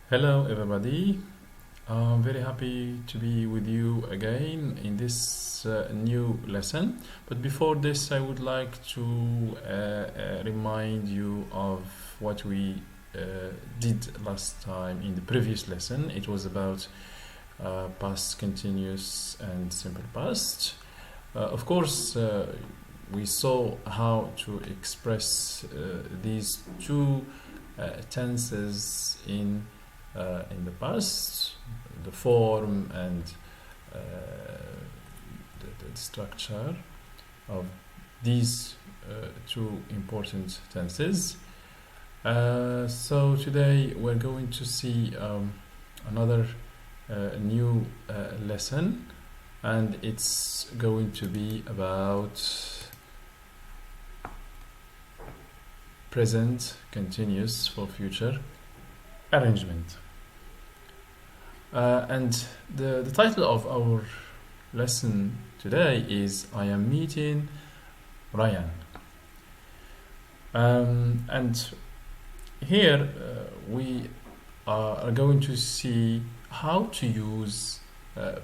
Hello, everybody. I'm very happy to be with you again in this new lesson. But before this, I would like to remind you of what we did last time in the previous lesson. It was about past continuous and simple past. Of course, we saw how to express these two tenses in the past, the form and the structure of these two important tenses. So today we're going to see another new lesson, and it's going to be about present continuous for future arrangement. And the title of our lesson today is I am meeting Ryan. And here we are going to see how to use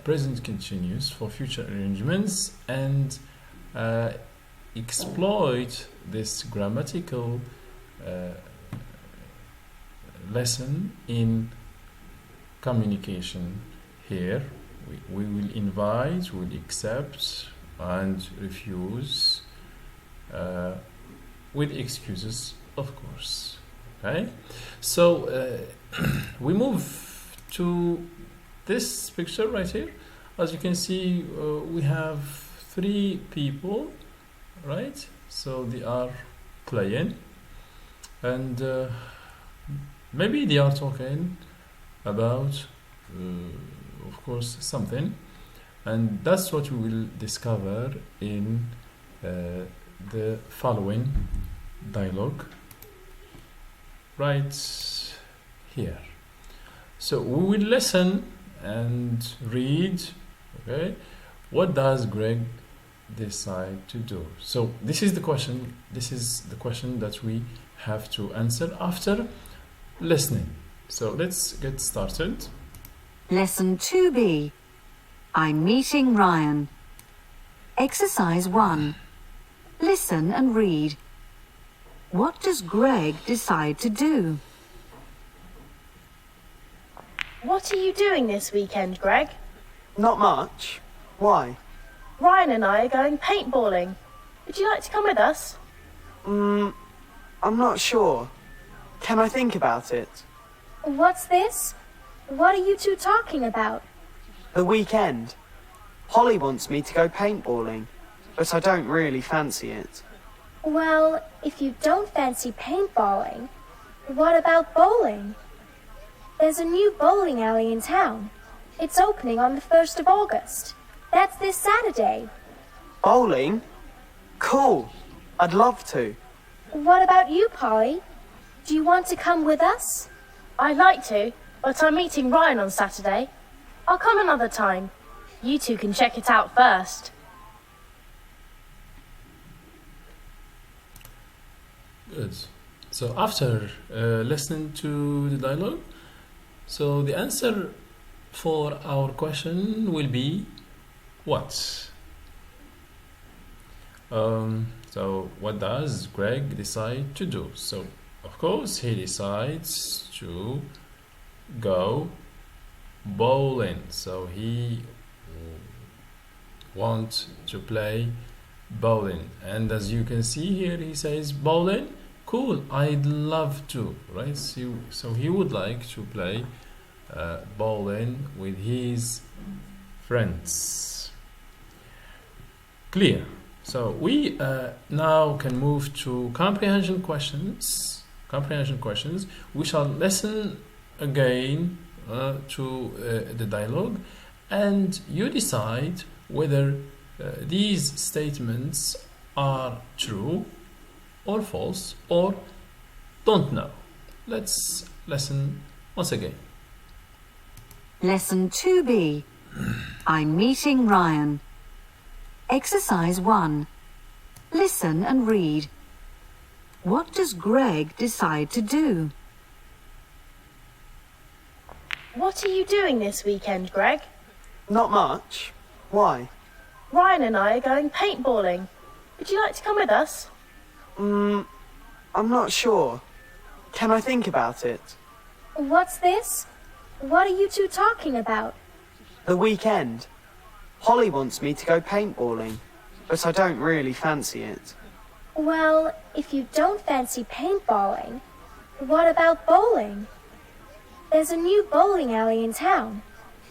present continuous for future arrangements and exploit this grammatical lesson in communication. Here we will invite, we'll accept and refuse with excuses, of course. Okay, so we move to this picture right here. As you can see, we have three people, right? So they are playing, and maybe they are talking about, of course, something, and that's what we will discover in the following dialogue right here. So we will listen and read. Okay, what does Greg decide to do? So this is the question. This is the question that we have to answer after listening. So let's get started. Lesson 2B. I'm meeting Ryan. Exercise 1. Listen and read. What does Greg decide to do? What are you doing this weekend, Greg? Not much. Why? Ryan and I are going paintballing. Would you like to come with us? I'm not sure. Can I think about it? What's this? What are you two talking about? The weekend. Holly wants me to go paintballing, but I don't really fancy it. Well, if you don't fancy paintballing, what about bowling? There's a new bowling alley in town. It's opening on the 1st of August. That's this Saturday. Bowling? Cool. I'd love to. What about you, Polly? Do you want to come with us? I'd like to, but I'm meeting Ryan on Saturday. I'll come another time. You two can check it out first. Good. So after listening to the dialogue, so the answer for our question will be what? So what does Greg decide to do? So of course he decides to go bowling. So he wants to play bowling, and as you can see here, he says bowling. Cool, I'd love to, right? So he would like to play bowling with his friends. Clear? So we now can move to comprehension questions. We shall listen again to the dialogue, and you decide whether these statements are true or false or don't know. Let's listen once again. Lesson 2B. I'm meeting Ryan. Exercise 1. Listen and read. What does Greg decide to do? What are you doing this weekend, Greg? Not much. Why? Ryan and I are going paintballing. Would you like to come with us? I'm not sure. Can I think about it? What's this? What are you two talking about? The weekend. Holly wants me to go paintballing, but I don't really fancy it. Well, if you don't fancy paintballing, what about bowling? There's a new bowling alley in town.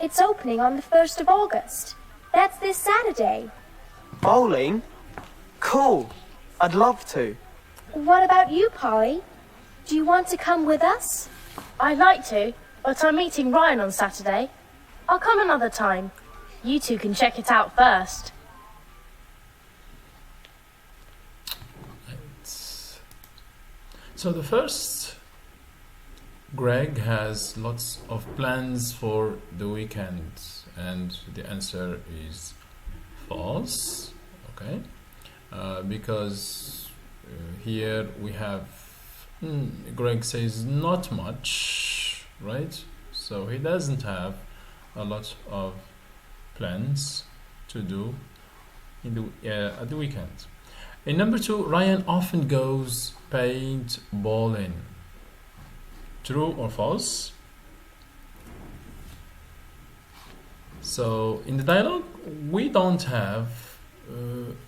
It's opening on the 1st of August. That's this Saturday. Bowling? Cool. I'd love to. What about you, Polly? Do you want to come with us? I'd like to, but I'm meeting Ryan on Saturday. I'll come another time. You two can check it out first. So the first, Greg has lots of plans for the weekend, and the answer is false. Okay, because here we have Greg says not much, right? So he doesn't have a lot of plans to do in the at the weekend. In number 2, Ryan often goes paintballing. True or false? So in the dialogue, we don't have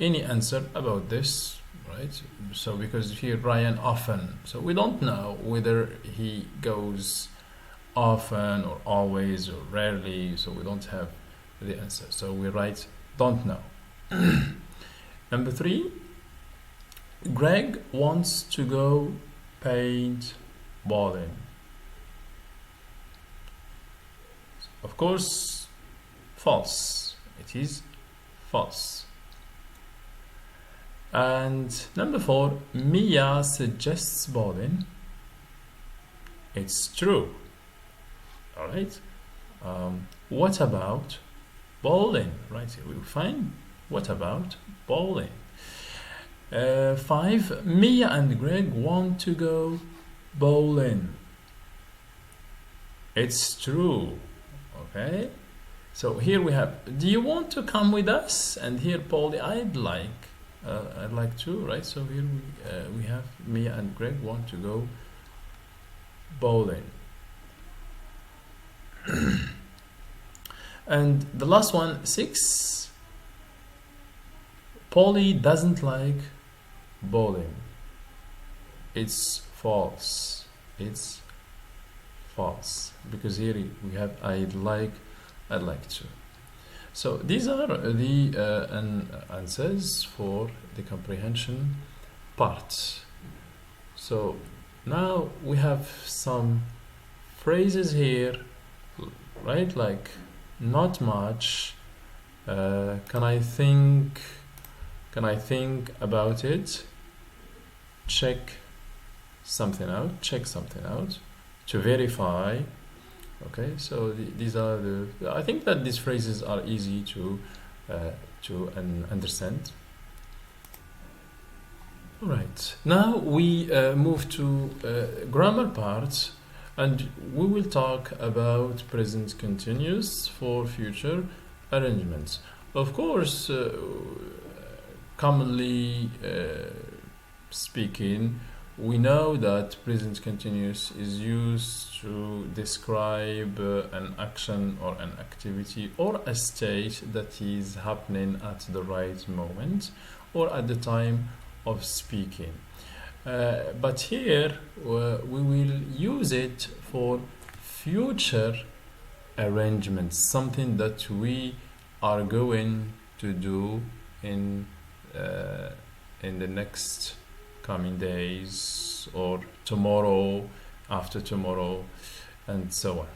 any answer about this, right? So because here Ryan often, so we don't know whether he goes often or always or rarely, so we don't have the answer. So we write don't know. Number 3, Greg wants to go paintballing. Of course, false. It is false. And number 4, Mia suggests bowling. It's true. All right. What about bowling? Right. We will find what about bowling. 5, Mia and Greg want to go bowling. It's true. Okay. So here we have, do you want to come with us? And here, Polly, I'd like to, right? So here we have Mia and Greg want to go bowling. And the last one, 6, Polly doesn't like bowling. It's false. It's false, because here we have I'd like to. So these are the answers for the comprehension part. So now we have some phrases here, right? Like not much. Can I think about it? Check something out. To verify. Okay, so these are I think that these phrases are easy to understand. All right, now we move to grammar part, and we will talk about present continuous for future arrangements. Of course, commonly speaking, we know that present continuous is used to describe an action or an activity or a state that is happening at the right moment or at the time of speaking. But here we will use it for future arrangements, something that we are going to do in the next coming days, or tomorrow, after tomorrow, and so on.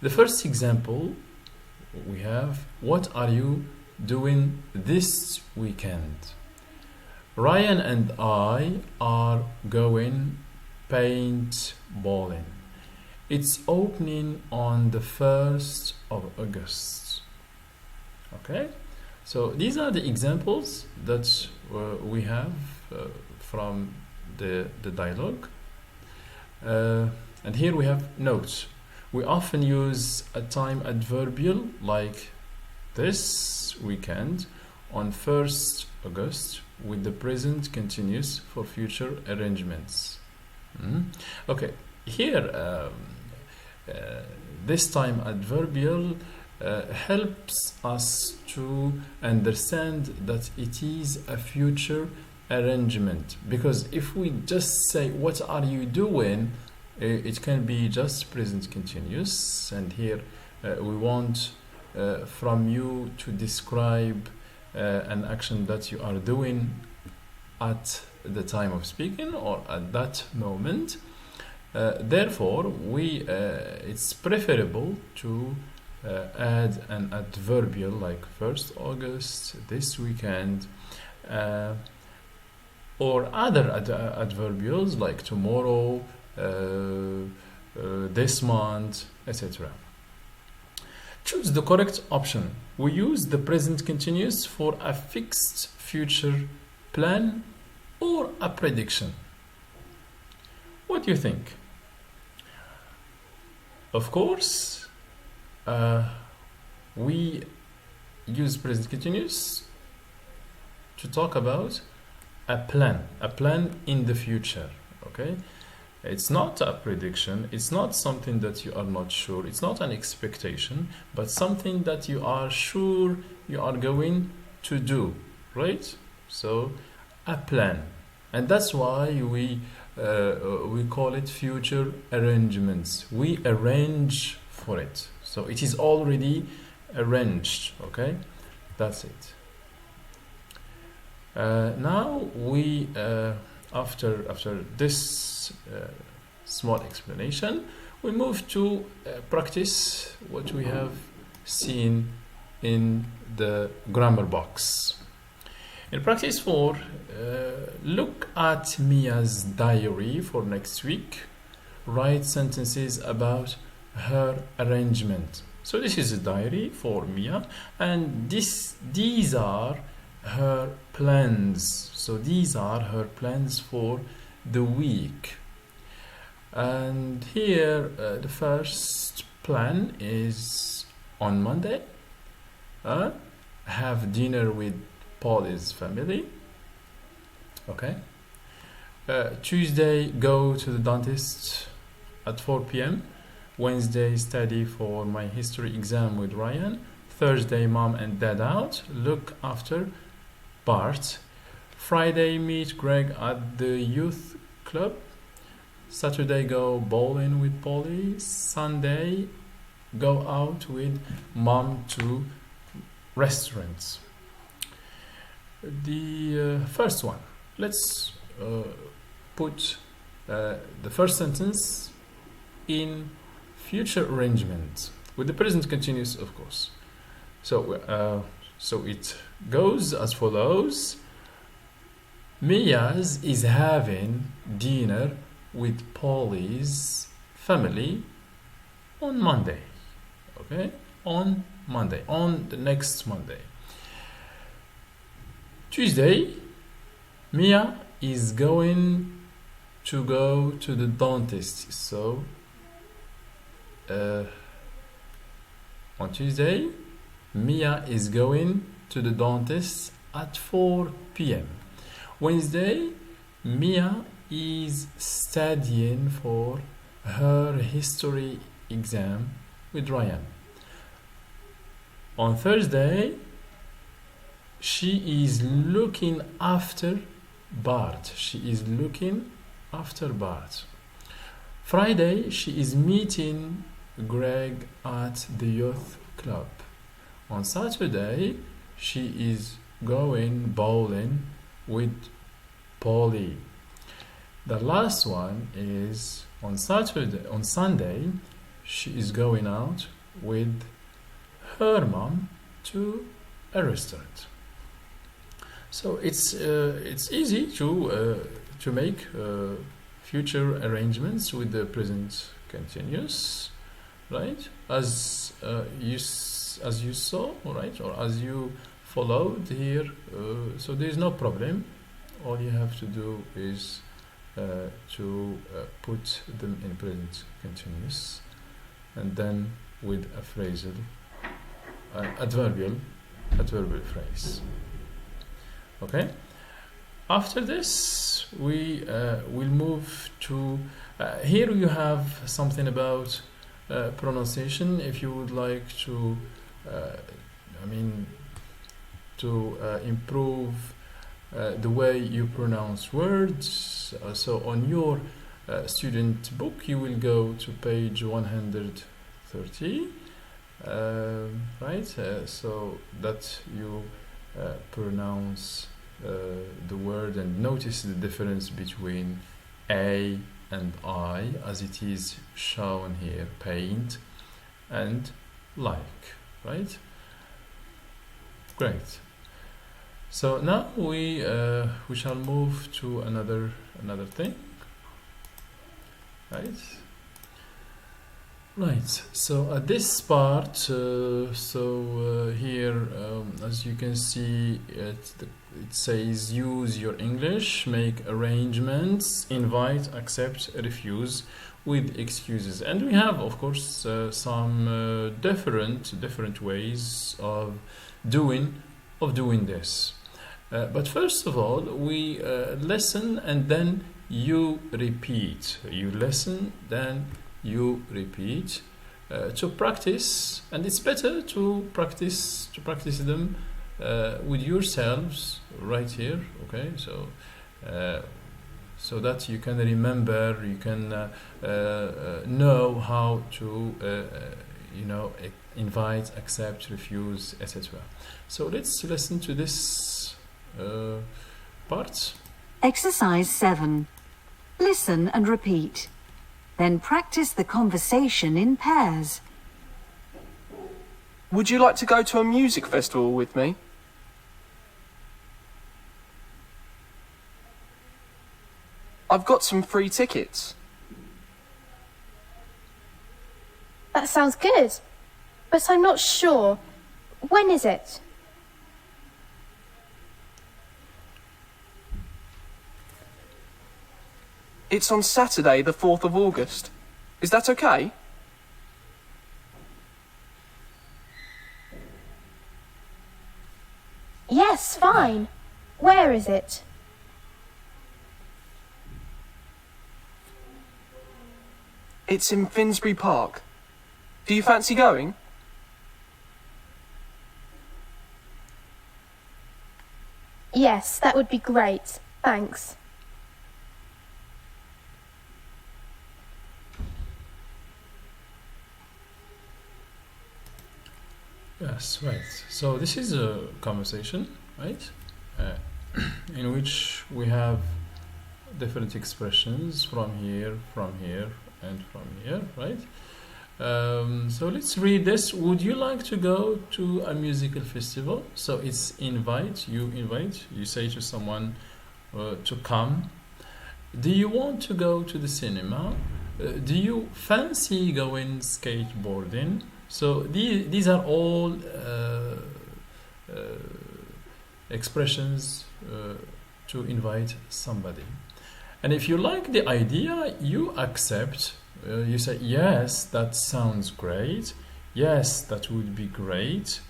The first example we have, what are you doing this weekend? Ryan and I are going paintballing. It's opening on the 1st of August. Okay, so these are the examples that we have from the dialogue, and here we have notes. we often use a time adverbial like this weekend on 1st August with the present continuous for future arrangements. Okay, here this time adverbial helps us to understand that it is a future arrangement, because if we just say what are you doing, it can be just present continuous, and here we want from you to describe an action that you are doing at the time of speaking or at that moment. Therefore, it's preferable to add an adverbial like 1st August, this weekend, or other adverbials like tomorrow, this month, etc. Choose the correct option. We use the present continuous for a fixed future plan or a prediction. What do you think? Of course, we use present continuous to talk about a plan in the future. Okay, it's not a prediction, it's not something that you are not sure, it's not an expectation, but something that you are sure you are going to do, right? So a plan, and that's why we call it future arrangements. We arrange for it, so it is already arranged. Okay, that's it. Now we after this small explanation, we move to practice what we have seen in the grammar box. In practice 4, look at Mia's diary for next week. Write sentences about her arrangement. So this is a diary for Mia, and these are her plans. So these are her plans for the week. And here the first plan is on Monday, have dinner with Paul's family. Okay. Tuesday, go to the dentist at 4 p.m. Wednesday, study for my history exam with Ryan. Thursday, mom and dad out, look after Bart. Friday, meet Greg at the youth club. Saturday, go bowling with Polly. Sunday, go out with mom to restaurants. The first one, let's put the first sentence in future arrangement with the present continuous, of course. So it goes as follows: Mia's is having dinner with Polly's family on Monday. Okay, on Monday, on the next Monday. Tuesday, Mia is going to go to the dentist. So on Tuesday, Mia is going to the dentist at 4 p.m. Wednesday, Mia is studying for her history exam with Ryan. On Thursday, she is looking after Bart. She is looking after Bart. Friday, she is meeting Greg at the youth club. On Saturday, she is going bowling with Polly. The last one is on Sunday, she is going out with her mom to a restaurant. So it's easy to make future arrangements with the present continuous, right? As you saw, right, or as you followed here. So there is no problem. All you have to do is to put them in present continuous and then with a phrasal, adverbial phrase. Okay. After this, we will move to here. You have something about pronunciation. If you would like to, improve the way you pronounce words. So on your student book, you will go to page 130, right? So that you pronounce the word and notice the difference between A and I, as it is shown here, paint and like, right? Great. So now we shall move to another thing, right? Right. So at this part, here, as you can see, it says use your English, make arrangements, invite, accept, refuse, with excuses, and we have, of course, some different ways of doing this. But first of all, we listen and then you repeat. You listen, then you repeat to practice, and it's better to practice them with yourselves right here. Okay, so that you can remember, you can know how to invite, accept, refuse, etc. So let's listen to this part. Exercise 7. Listen and repeat. Then practice the conversation in pairs. Would you like to go to a music festival with me? I've got some free tickets. That sounds good, but I'm not sure. When is it? It's on Saturday, the 4th of August. Is that okay? Yes, fine. Where is it? It's in Finsbury Park. Do you fancy going? Yes, that would be great. Thanks. Yes, right. So this is a conversation, right? In which we have different expressions from here, and from here, right? So let's read this. Would you like to go to a musical festival? So it's invite. You say to someone to come. Do you want to go to the cinema? Do you fancy going skateboarding? So these are all expressions to invite somebody. And if you like the idea, you accept. You say, yes, that sounds great. Yes, that would be great.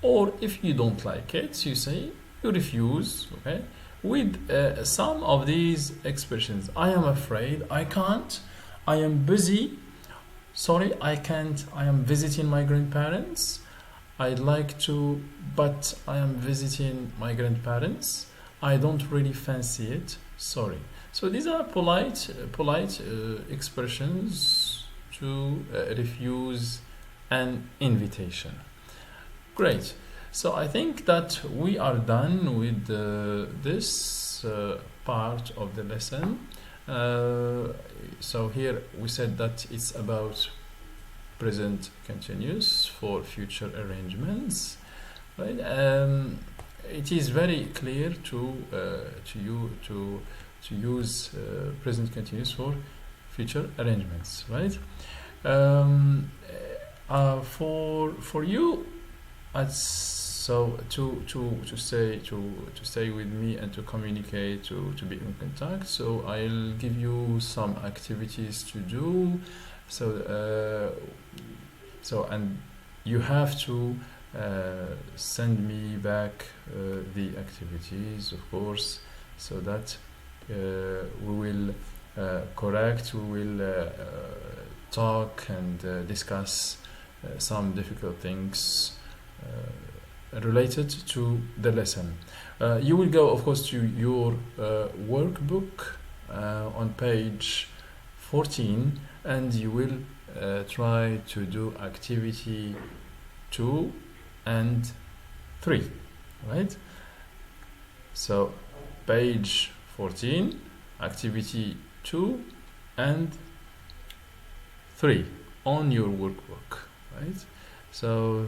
Or if you don't like it, you say, you refuse. Okay. With some of these expressions, I am afraid, I can't, I am busy, sorry, I can't, I am visiting my grandparents, I'd like to, but I am visiting my grandparents, I don't really fancy it, sorry. So these are polite expressions to refuse an invitation. Great. So I think that we are done with this part of the lesson. So here we said that it's about present continuous for future arrangements, right? It is very clear to use present continuous for future arrangements, right? For you, so to stay with me and to communicate, to be in contact. So I'll give you some activities to do. So and you have to send me back the activities, of course, so that we will correct, we will talk and discuss some difficult things related to the lesson. You will go, of course, to your workbook on page 14, and you will try to do activity 2 and 3, right? So page 14, activity 2 and 3 on your workbook, right? So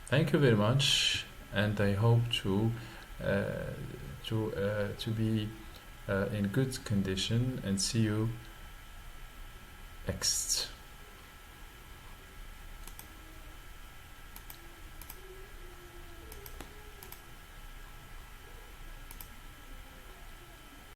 thank you very much, and I hope to be in good condition, and see you next